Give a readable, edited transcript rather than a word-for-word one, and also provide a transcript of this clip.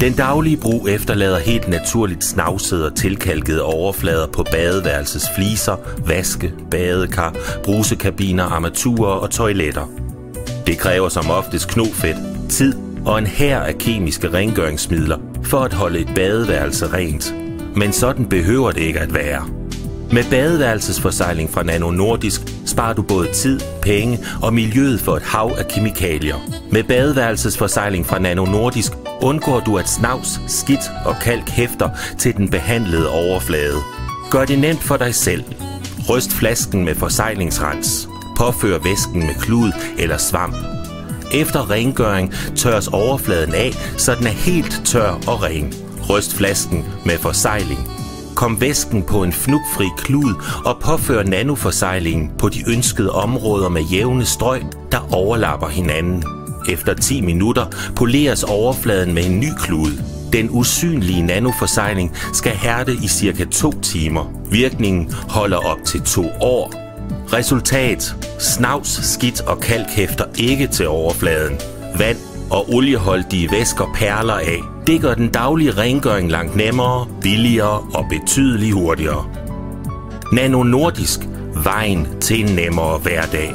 Den daglige brug efterlader helt naturligt snavsede og tilkalkede overflader på badeværelsets fliser, vaske, badekar, brusekabiner, armaturer og toiletter. Det kræver som oftest knofedt, tid og en hær af kemiske rengøringsmidler for at holde et badeværelse rent. Men sådan behøver det ikke at være. Med badeværelsesforsegling fra Nano Nordisk sparer du både tid, penge og miljøet for et hav af kemikalier. Med badeværelsesforsegling fra Nano Nordisk undgår du, at snavs, skidt og kalk hæfter til den behandlede overflade. Gør det nemt for dig selv. Ryst flasken med forseglingsrens. Påfør væsken med klud eller svamp. Efter rengøring tørres overfladen af, så den er helt tør og ren. Ryst flasken med forsegling. Kom væsken på en fnugfri klud og påfør nanoforsejlingen på de ønskede områder med jævne strøg, der overlapper hinanden. Efter 10 minutter poleres overfladen med en ny klud. Den usynlige nanoforsejling skal hærde i cirka 2 timer. Virkningen holder op til 2 år. Resultat: snavs, skidt og kalk hæfter ikke til overfladen. Vand og olieholdige væsker perler af. Det gør den daglige rengøring langt nemmere, billigere og betydeligt hurtigere. Nano Nordisk. Vejen til en nemmere hverdag.